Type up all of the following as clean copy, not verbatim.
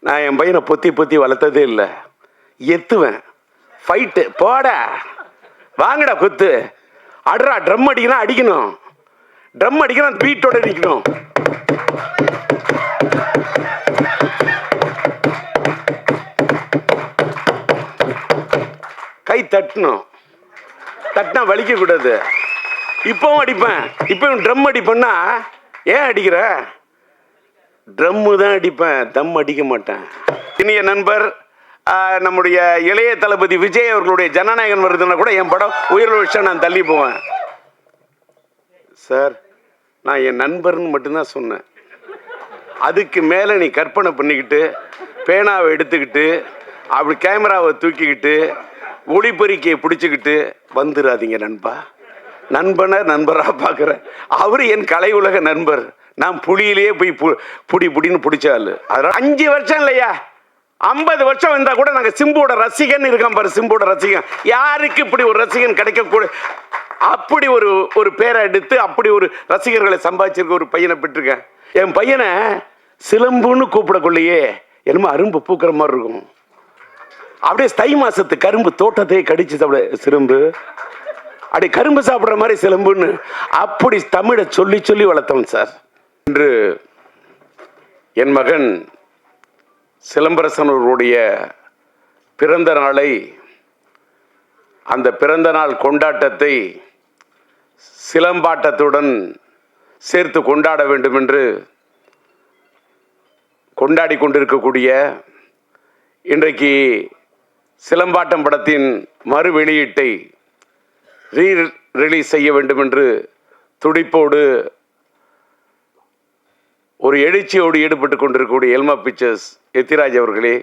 நான் என் பையனை பொத்தி பொத்தி வளர்த்ததே இல்லை. எத்துவேன், ஃபைட்டு போட வாங்கடா குத்து, அட்ரா ட்ரம் அடிக்கணும், அடிக்கணும் ட்ரம் அடிக்கணும், பீட்டோட அடிக்கணும். கை தட்டணும், தட்டினா வலிக்க கூடாது. இப்பவும் அடிப்பேன், இப்பவும் ட்ரம் அடிப்பேன்னா ஏன் அடிக்கிற? ட்ரம்மு தான் அடிப்பேன், தம் அடிக்க மாட்டேன். இனிய நண்பர் நம்முடைய இளைய தளபதி விஜய் அவர்களுடைய ஜனநாயகன் வருதுன்னா கூட என் படம் உயிரிழந்த விஷயம் நான் தள்ளி போவேன். சார், நான் என் நண்பர்னு மட்டும்தான் சொன்னேன். அதுக்கு மேலே நீ கற்பனை பண்ணிக்கிட்டு பேனாவை எடுத்துக்கிட்டு அப்படி கேமராவை தூக்கிக்கிட்டு ஒளிப்பெருக்கியை பிடிச்சிக்கிட்டு வந்துடாதீங்க நண்பா. நண்பனை நண்பராக பார்க்குறேன். அவர் என் கலை உலக நண்பர். நான் புலியிலேயே போய் புடின்னு பிடிச்சாள். அதனால் 5 வருஷம் இல்லையா, 50 வருஷம் வந்தால் கூட நாங்கள் சிம்புவோட ரசிகன் இருக்கோம் பாரு. சிம்புவோட ரசிகன், யாருக்கு இப்படி ஒரு ரசிகன் கிடைக்கக்கூட, அப்படி ஒரு பேரை எடுத்து அப்படி ஒரு ரசிகர்களை சம்பாதிச்சிருக்க ஒரு பையனை பெற்றிருக்கேன். என் பையனை சிலம்புன்னு கூப்பிடக்குள்ளேயே என்னமோ அரும்பு பூக்கிற மாதிரி இருக்கும். அப்படியே தை மாசத்து கரும்பு தோட்டத்தையே கடிச்சு சாப்பிட சிலம்பு, அப்படி கரும்பு சாப்பிட்ற மாதிரி சிலம்புன்னு அப்படி தமிழை சொல்லி சொல்லி வளர்த்தவன் சார். இன்று என் மகன் சிலம்பரசன் அவர்களுடைய பிறந்த நாளை, அந்த பிறந்த நாள் கொண்டாட்டத்தை சிலம்பாட்டத்துடன் சேர்த்து கொண்டாட வேண்டும் என்று கொண்டாடி கொண்டிருக்கக்கூடிய இன்றைக்கு சிலம்பாட்டம் படத்தின் மறு வெளியீட்டை ரிலீஸ் செய்ய வேண்டும் என்று துடிப்போடு ஒரு எழுச்சியோடு ஈடுபட்டு கொண்டிருக்கக்கூடிய எல்மா பிக்சர்ஸ் எத்திராஜ் அவர்களே,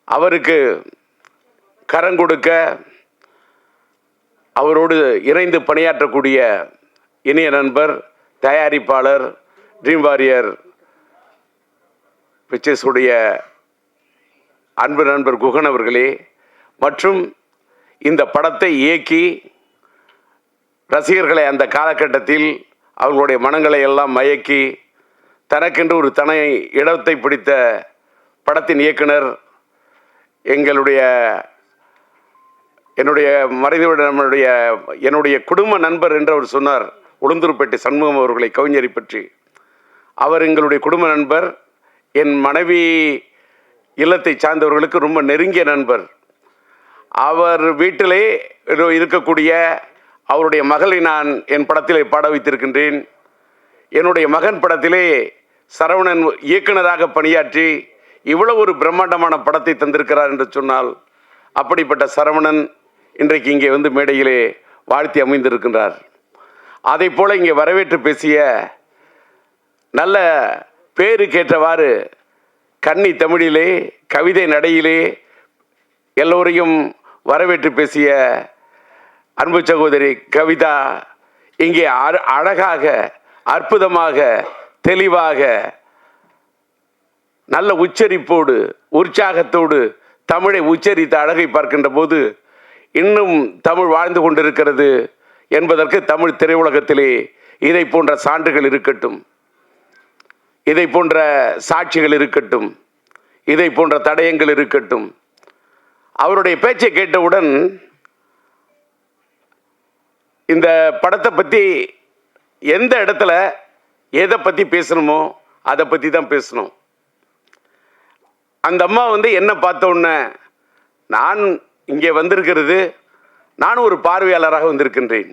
அவருக்கு கரங்கொடுக்க அவரோடு இணைந்து பணியாற்றக்கூடிய இனிய நண்பர் தயாரிப்பாளர் ட்ரீம் வாரியர் பிக்சர்ஸுடைய அன்பு நண்பர் குகன் அவர்களே, மற்றும் இந்த படத்தை இயக்கி ரசிகர்களை அந்த காலகட்டத்தில் அவர்களுடைய மனங்களை எல்லாம் மயக்கி தனக்கென்று ஒரு தனி இடத்தை பிடித்த படத்தின் இயக்குனர் என்னுடைய மறைந்துவிட என்னுடைய குடும்ப நண்பர் என்று அவர் சொன்னார். உளுந்தூர்பேட்டை சண்முகம் அவர்களை, கவிஞரை பற்றி. அவர் எங்களுடைய குடும்ப நண்பர், என் மனைவி இல்லத்தை சார்ந்தவர்களுக்கு ரொம்ப நெருங்கிய நண்பர். அவர் வீட்டிலே இருக்கக்கூடிய அவருடைய மகளை நான் என் படத்திலே பாட வைத்திருக்கின்றேன். என்னுடைய மகன் படத்திலே சரவணன் இயக்குனராக பணியாற்றி இவ்வளவு ஒரு பிரம்மாண்டமான படத்தை தந்திருக்கிறார் என்று சொன்னால், அப்படிப்பட்ட சரவணன் இன்றைக்கு இங்கே வந்து மேடையிலே வாழ்த்தி அமைந்திருக்கின்றார். அதை போல இங்கே வரவேற்று பேசிய, நல்ல பேருக்கேற்றவாறு கன்னி தமிழிலே கவிதை நடையிலே எல்லோரையும் வரவேற்று பேசிய அன்பு சகோதரி கவிதா இங்கே அழகாக, அற்புதமாக, தெளிவாக, நல்ல உச்சரிப்போடு, உற்சாகத்தோடு தமிழை உச்சரித்த அழகை பார்க்கின்ற போது இன்னும் தமிழ் வாழ்ந்து கொண்டிருக்கிறது என்பதற்கு தமிழ் திரையுலகத்திலே இதை போன்ற சான்றுகள் இருக்கட்டும், இதை போன்ற சாட்சிகள் இருக்கட்டும், இதை போன்ற தடயங்கள் இருக்கட்டும். அவருடைய பேச்சை கேட்டவுடன் இந்த படத்தை பற்றி எந்த இடத்துல எதை பற்றி பேசணுமோ அதை பற்றி தான் பேசணும். அந்த அம்மா வந்து என்ன பார்த்த உடனே, நான் இங்கே வந்திருக்கிறது, நானும் ஒரு பார்வையாளராக வந்திருக்கின்றேன்.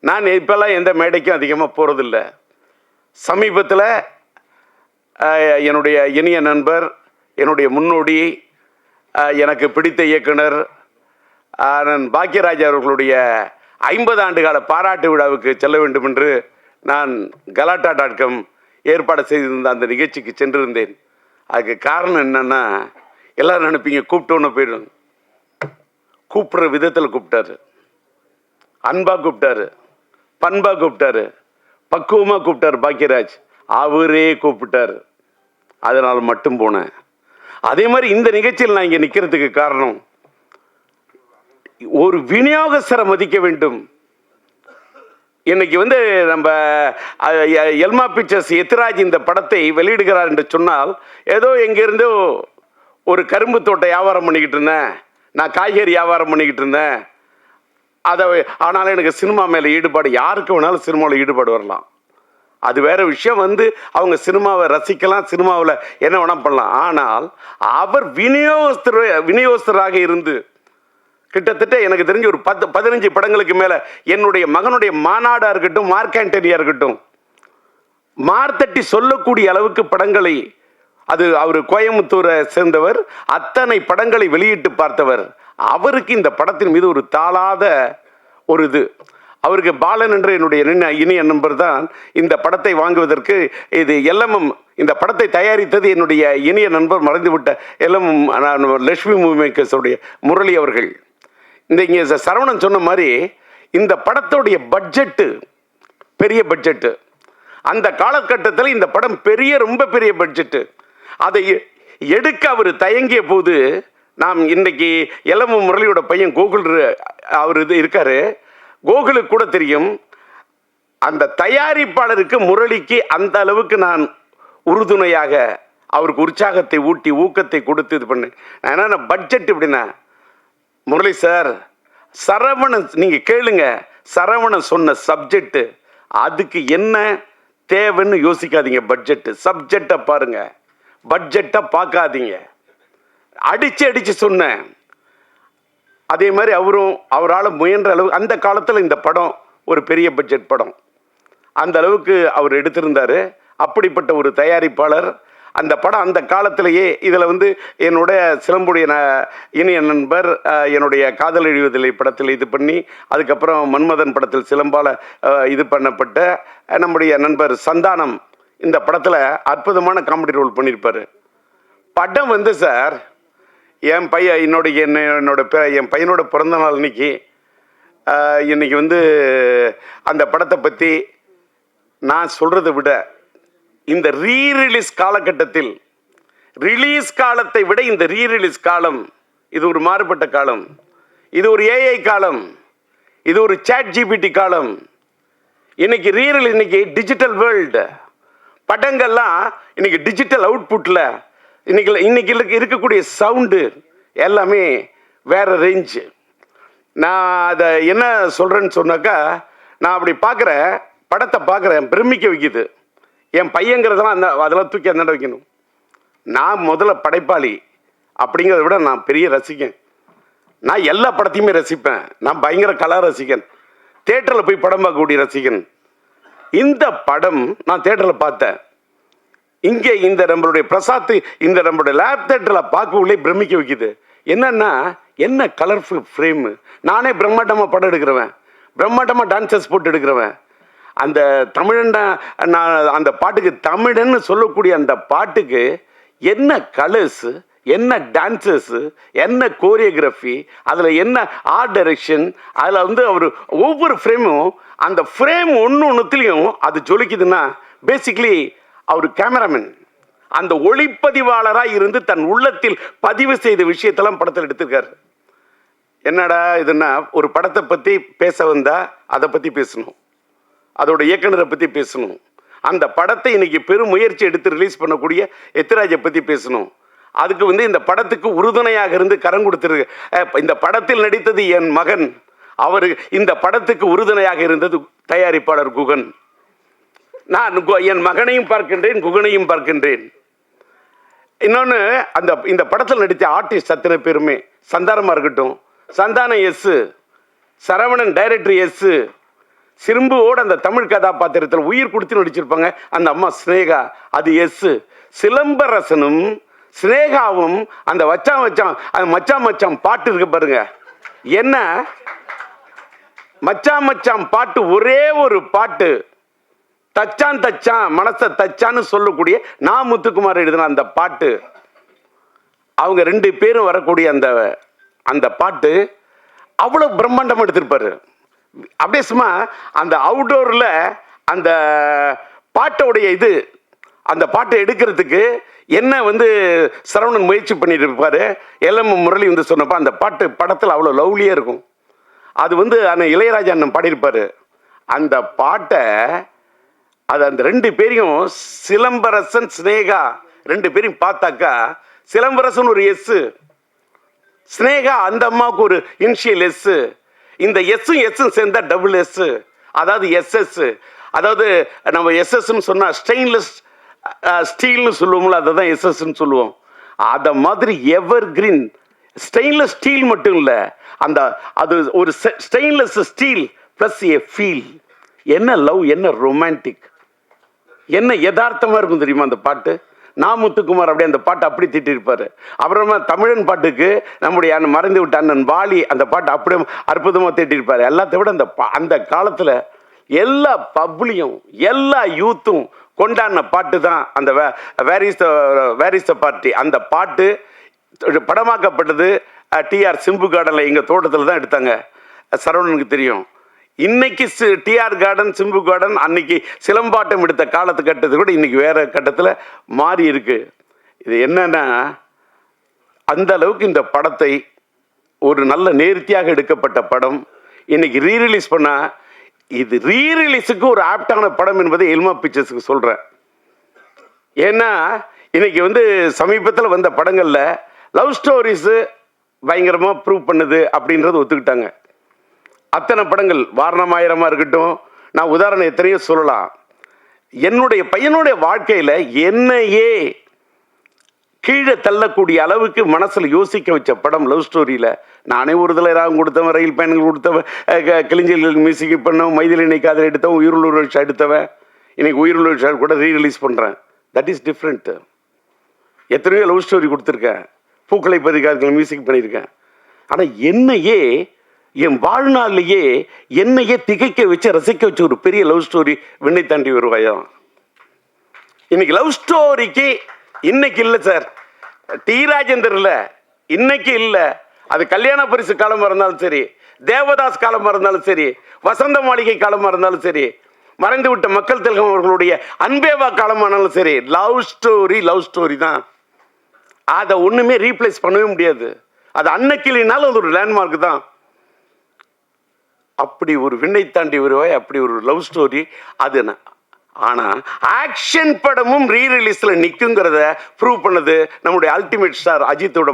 நான் இப்போல்லாம் எந்த மேடைக்கும் அதிகமாக போகிறதில்ல. சமீபத்தில் என்னுடைய இனிய நண்பர், என்னுடைய முன்னோடி, எனக்கு பிடித்த இயக்குனர் பாக்கியராஜ் அவர்களுடைய 50 ஆண்டுகால பாராட்டு விழாவுக்கு செல்ல வேண்டும் என்று நான் கலாட்டா.com ஏற்பாடு செய்திருந்த அந்த நிகழ்ச்சிக்கு சென்றிருந்தேன். அதுக்கு காரணம் என்னன்னா, எல்லாரும் நினைப்பீங்க கூப்பிட்டோன்னு போயிடும். கூப்பிட்ற விதத்தில் கூப்பிட்டாரு, அன்பாக கூப்பிட்டாரு, பண்பாக கூப்பிட்டாரு, பக்குவமாக கூப்பிட்டாரு பாக்கியராஜ். அவரே கூப்பிட்டார், அதனால் மட்டும் போனேன். அதே மாதிரி இந்த நிகழ்ச்சியில் நான் இங்கே நிற்கிறதுக்கு காரணம், ஒரு விநியோகஸ்தரை மதிக்க வேண்டும். இன்னைக்கு வந்து நம்ம எல்மா பிக்சர்ஸ் எத்திராஜ் இந்த படத்தை வெளியிடுகிறார் என்று சொன்னால், ஏதோ எங்கேருந்தோ ஒரு கரும்பு தோட்ட வியாபாரம் பண்ணிக்கிட்டு இருந்தேன், நான் காய்கறி வியாபாரம் பண்ணிக்கிட்டு இருந்தேன், அதை ஆனாலும் எனக்கு சினிமா மேலே ஈடுபாடு, யாருக்கு வேணாலும் சினிமாவில் ஈடுபாடு வரலாம், அது வேற விஷயம். வந்து அவங்க சினிமாவை ரசிக்கலாம், சினிமாவில் என்ன வேணா பண்ணலாம். ஆனால் அவர் விநியோகஸ்தராக இருந்து கிட்டத்தட்ட எனக்கு தெரிஞ்சு ஒரு 10-15 படங்களுக்கு மேல என்னுடைய மகனுடைய மாநாடா இருக்கட்டும், மார்க் ஆண்டனியா இருக்கட்டும், மார்த்தட்டி சொல்லக்கூடிய அளவுக்கு படங்களை, அது அவர் கோயம்புத்தூரை சேர்ந்தவர், அத்தனை படங்களை வெளியிட்டு பார்த்தவர். அவருக்கு இந்த படத்தின் மீது ஒரு தாளாத ஒரு இது. அவருக்கு பாலன் என்ற என்னுடைய இனிய நண்பர் தான் இந்த படத்தை வாங்குவதற்கு, இது LMM இந்த படத்தை தயாரித்தது என்னுடைய இனிய நண்பர் மறைந்துவிட்ட LMM லட்சுமி மூவி மேக்கர்ஸுடைய முரளி அவர்கள். இந்த இங்கே சரவணன் சொன்ன மாதிரி இந்த படத்துடைய பட்ஜெட்டு பெரிய பட்ஜெட்டு. அந்த காலகட்டத்தில் இந்த படம் ரொம்ப பெரிய பட்ஜெட்டு. அதை எடுக்க அவர் தயங்கிய போது, நாம் இன்னைக்கு LMM முரளியோட பையன் கோகுல் அவர் இது இருக்காரு, கோகுலுக்கு கூட தெரியும், அந்த தயாரிப்பாளருக்கு முரளிக்கு அந்த அளவுக்கு நான் உறுதுணையாக அவருக்கு உற்சாகத்தை ஊட்டி ஊக்கத்தை கொடுத்து இது பண்ணேன். ஏன்னா பட்ஜெட் எப்படின்னா, முரளி சார், சரவணன் நீங்க கேளுங்க, சரவணன் சொன்ன சப்ஜெக்ட், அதுக்கு என்ன தேவைன்னு யோசிக்காதீங்க, பட்ஜெட் சப்ஜெக்டை பாருங்க, பட்ஜெட்டை பார்க்காதீங்க, அடிச்சு சொன்னேன். அதே மாதிரி அவரால் முயன்ற அளவு அந்த காலத்தில் இந்த படம் ஒரு பெரிய பட்ஜெட் படம், அந்த அளவுக்கு அவர் எடுத்திருந்தாரு. அப்படிப்பட்ட ஒரு தயாரிப்பாளர். அந்த படம் அந்த காலத்திலேயே இதில் வந்து என்னுடைய சிலம்புடைய இனிய நண்பர் என்னுடைய காதல் எழுவதில்லை படத்தில் இது பண்ணி, அதுக்கப்புறம் மன்மதன் படத்தில் சிலம்பால் இது பண்ணப்பட்ட நம்முடைய நண்பர் சந்தானம் இந்த படத்தில் அற்புதமான காமெடி ரோல் பண்ணியிருப்பார். படம் வந்து சார், என் பையனோட பிறந்த நாள் இன்னைக்கு வந்து அந்த படத்தை பற்றி நான் சொல்கிறத விட, இந்த ரீரிலீஸ் காலகட்டத்தில், ரிலீஸ் காலத்தை விட இந்த ரீரிலீஸ் காலம் இது ஒரு மாறுபட்ட காலம், இது ஒரு AI காலம், இது ஒரு ChatGPT காலம். இன்னைக்கு ரீரிலீஸ், இன்னைக்கு டிஜிட்டல் வேர்ல்டு, படங்கள்லாம் இன்னைக்கு டிஜிட்டல் அவுட்புட்டில் இன்னைக்கு இருக்கக்கூடிய சவுண்டு எல்லாமே வேற ரேஞ்சு. நான் அதை என்ன சொல்கிறேன்னு சொன்னாக்கா, நான் அப்படி பார்க்குறேன், படத்தை பார்க்குறேன், பிரமிக்க வைக்குது. என் பையங்கிறதெல்லாம் அதெல்லாம் தூக்கி அந்த வைக்கணும். நான் முதல்ல படைப்பாளி அப்படிங்கிறத விட நான் பெரிய ரசிகன். நான் எல்லா படத்தையுமே ரசிப்பேன். நான் பயங்கர கலா ரசிகன், தேட்டரில் போய் படம் பார்க்கக்கூடிய ரசிகன். இந்த படம் நான் தேட்டரில் பார்த்தேன். இங்கே இந்த நம்மளுடைய பிரசாத் இந்த நம்மளுடைய லேப் தேட்டரில் பார்க்கவுள்ளே பிரமிக்க வைக்குது. என்னன்னா, என்ன கலர்ஃபுல் ஃப்ரேமு. நானே பிரம்மாண்டமாக படம் எடுக்கிறவன், பிரம்மாண்டமாக டான்சர்ஸ் போட்டு எடுக்கிறவன். அந்த தமிழன் அந்த பாட்டுக்கு, தமிழன்னு சொல்லக்கூடிய அந்த பாட்டுக்கு என்ன கலர்ஸு, என்ன டான்சர்ஸு, என்ன கோரியோகிராஃபி, அதில் என்ன ஆர்ட் டைரக்ஷன், அதில் வந்து அவர் ஒவ்வொரு ஃப்ரேமும், அந்த ஃப்ரேம் ஒன்றுத்துலேயும் அது ஜொலிக்குதுன்னா பேசிக்லி அவர் கேமராமேன், அந்த ஒளிப்பதிவாளராக இருந்து தன் உள்ளத்தில் பதிவு செய்த விஷயத்தெல்லாம் படத்தில் எடுத்திருக்காரு. என்னடா இதுன்னா, ஒரு படத்தை பற்றி பேச வந்தால் அதை பற்றி பேசணும், அதோட இயக்குனரை பற்றி பேசணும், அந்த படத்தை இன்னைக்கு பெரும் முயற்சி எடுத்து ரிலீஸ் பண்ணக்கூடிய எத்திராஜை பற்றி பேசணும். அதுக்கு வந்து இந்த படத்துக்கு உறுதுணையாக இருந்து கரம் கொடுத்துருக்கு. இந்த படத்தில் நடித்தது என் மகன், அவர் இந்த படத்துக்கு உறுதுணையாக இருந்தது தயாரிப்பாளர் குகன். நான் என் மகனையும் பார்க்கின்றேன், குகனையும் பார்க்கின்றேன். இன்னொன்று, இந்த படத்தில் நடித்த ஆர்டிஸ்ட் அத்தனை பேருமே, சந்தானமாக இருக்கட்டும், Santhanam yes, Saravanan director yes, சிம்புவோட அந்த தமிழ் கதாபாத்திரத்தில் உயிர் கொடுத்து நடிச்சிருப்பாங்க அந்த அம்மா ஸ்னேகா, அது எஸ். சிலம்பரசனும் ஸ்னேகாவும் அந்த அந்த மச்சான் பாட்டு இருக்கு பாருங்க, என்ன மச்சான் பாட்டு, ஒரே ஒரு பாட்டு, தச்சான் மனசை தச்சான்னு சொல்லக்கூடிய நான் முத்துக்குமார் எழுதின அந்த பாட்டு, அவங்க 2 பேரும் வரக்கூடிய அந்த பாட்டு அவ்வளவு பிரம்மாண்டம் எடுத்திருப்பாரு. அப்படியே சும்மா அந்த அவுட்டோரில் அந்த பாட்டோடைய அந்த பாட்டை எடுக்கிறதுக்கு என்ன வந்து சரவணன் முயற்சி பண்ணிட்டு இருப்பாரு. LMM முரளி வந்து சொன்னப்போ அந்த பாட்டு படத்தில் அவ்வளோ லவ்லியாக இருக்கும். அது வந்து அண்ணன் இளையராஜா அண்ணன் பாடியிருப்பார். அந்த பாட்டை அது அந்த 2 பேரையும் சிலம்பரசன் ஸ்னேகா 2 பேரையும் பார்த்தாக்கா சிலம்பரசன் ஒரு எஸ், ஸ்னேகா அந்த அம்மாவுக்கு ஒரு இனிஷியல் எஸ், இந்த எஸ்ஸும் சேர்ந்தா டபுள் எஸ், அதாவது எஸ்எஸ். அதாவது நம்ம எஸ்எஸ்ன்னு சொன்னா ஸ்டெயின்லெஸ் ஸ்டீல்னு சொல்லுவோம்ல, அதை தான் எஸ்எஸ்ன்னு சொல்லுவோம். அதை மாதிரி எவர் கிரீன் ஸ்டெயின்லெஸ் ஸ்டீல் மட்டும் இல்லை, அந்த அது ஒரு stainless steel plus A feel. என்ன லவ், என்ன ரொமான்டிக், என்ன யதார்த்தமா இருக்கும் தெரியுமா அந்த பாட்டு. நாமுத்துக்குமார் அப்படியே அந்த பாட்டு அப்படி திட்டிருப்பாரு. அப்புறமா தமிழன் பாட்டுக்கு நம்முடைய மறைந்து விட்ட அண்ணன் வாலி அந்த பாட்டு அப்படியே அற்புதமா திட்டிருப்பாரு. எல்லாத்தை விட அந்த காலத்துல எல்லா பப்ளியும் எல்லா யூத்தும் கொண்டாடின பாட்டு தான் அந்த வேர் இஸ் த பார்ட்டி. அந்த பாட்டு படமாக்கப்பட்டது டிஆர் சிம்பு கார்டன்ல எங்க தோட்டத்தில் தான் எடுத்தாங்க. சரவணனுக்கு தெரியும். இன்னைக்கு டிஆர் கார்டன் சிம்பு கார்டன் அன்னைக்கு சிலம்பாட்டம் எடுத்த காலத்து கட்டத்தை கூட இன்னைக்கு வேற கட்டத்தில் மாறி இருக்கு. இது என்னன்னா அந்த அளவுக்கு இந்த படத்தை ஒரு நல்ல நேர்த்தியாக எடுக்கப்பட்ட படம் இன்னைக்கு ரீரிலீஸ் பண்ணா இது ரீரிலீஸுக்கு ஒரு ஆப்டான படம் என்பதை எல்மா பிக்சர்ஸுக்கு சொல்றேன். ஏன்னா இன்னைக்கு சமீபத்தில் வந்த படங்கள்ல லவ் ஸ்டோரிஸ் பயங்கரமா ப்ரூவ் பண்ணுது அப்படின்றது ஒத்துக்கிட்டாங்க. அத்தனை படங்கள் வாரணமாயிரமா இருக்கட்டும், நான் உதாரணம் எத்தனையோ சொல்லலாம். என்னுடைய பையனுடைய வாழ்க்கையில என்னையே கீழே தள்ளக்கூடிய அளவுக்கு மனசுல யோசிக்க வச்ச படம் லவ் ஸ்டோரியில. நானே ஒரு தலை ராகம் கொடுத்தவன், ரயில் பயணங்கள் கொடுத்தவன், கிளிஞ்சல் மியூசிக் பண்ணவன், மைதிலினை காதல் எடுத்தவன், உயிருள்ள விஷயம் எடுத்தவன், இன்னைக்கு உயிருள்ள விஷயம் கூட ரீரிலீஸ் பண்றேன். That is different. எத்தனையோ லவ் ஸ்டோரி கொடுத்துருக்கேன், பூக்களை பதிகாரங்கள் மியூசிக் பண்ணியிருக்கேன். ஆனா என்னையே என் வாழ்நாளிலேயே என்னையே திகைக்க வச்சு ரசிக்க வச்ச ஒரு பெரிய லவ் ஸ்டோரி விண்ணை தாண்டி வருவாயா. இன்னைக்கு லவ் ஸ்டோரிக்கு இன்னைக்கு இல்லை சார், டி ராஜேந்தர் இல்லை, இன்னைக்கு இல்லை. அது கல்யாண பரிசு காலமாக இருந்தாலும் சரி, தேவதாஸ் காலமாக இருந்தாலும் சரி, வசந்த மாளிகை காலமாக இருந்தாலும் சரி, மறைந்து விட்ட மக்கள் திலகம் அவர்களுடைய அன்பேவா காலமானாலும் சரி, லவ் ஸ்டோரி தான். அதை ஒண்ணுமே ரீப்ளேஸ் பண்ணவே முடியாது. அது அன்னைக்கு இல்லைனாலும் அது ஒரு லேண்ட்மார்க் தான். அப்படி ஒரு விண்ணை தாண்டி வருவாய், அப்படி ஒரு லவ் ஸ்டோரி அது. ஆனா ஆக்ஷன் படமும் ரீரிலீஸ்ல நிக்குங்கிறத ப்ரூவ் பண்ணது நம்முடைய அல்டிமேட் ஸ்டார் அஜித்தோட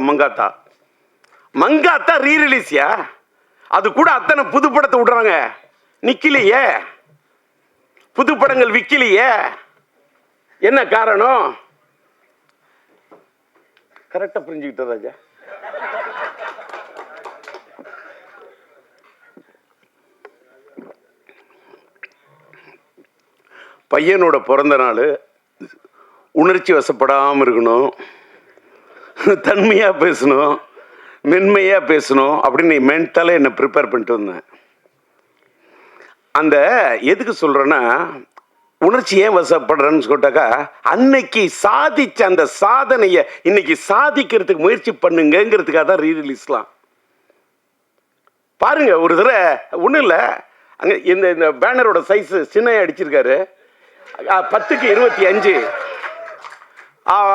மங்காத்தா ரீரிலீஸ்யா. அது கூட அத்தனை புது படத்தை விடுறாங்க, நிக்கலையே, புது படங்கள் விக்கலையே. என்ன காரணம்? கரெக்டா புரிஞ்சுக்கிட்ட ராஜா. பையனோட பிறந்த நாள் உணர்ச்சி வசப்படாமல் இருக்கணும், தன்மையாக பேசணும், மென்மையாக பேசணும் அப்படின்னு மென்டலாக என்னை ப்ரிப்பேர் பண்ணிட்டு வந்தேன். அந்த எதுக்கு சொல்கிறேன்னா, உணர்ச்சி ஏன் வசப்படுறேன்னு சொல்லிட்டாக்கா, அன்னைக்கு சாதிச்ச அந்த சாதனையை இன்னைக்கு சாதிக்கிறதுக்கு முயற்சி பண்ணுங்கிறதுக்காக தான் ரீரிலீஸ்லாம். பாருங்க, ஒரு தடவை ஒன்றும் இல்லை, அங்கே இந்த பேனரோட சைஸ் சின்ன அடிச்சிருக்காரு, 10க்கு 25.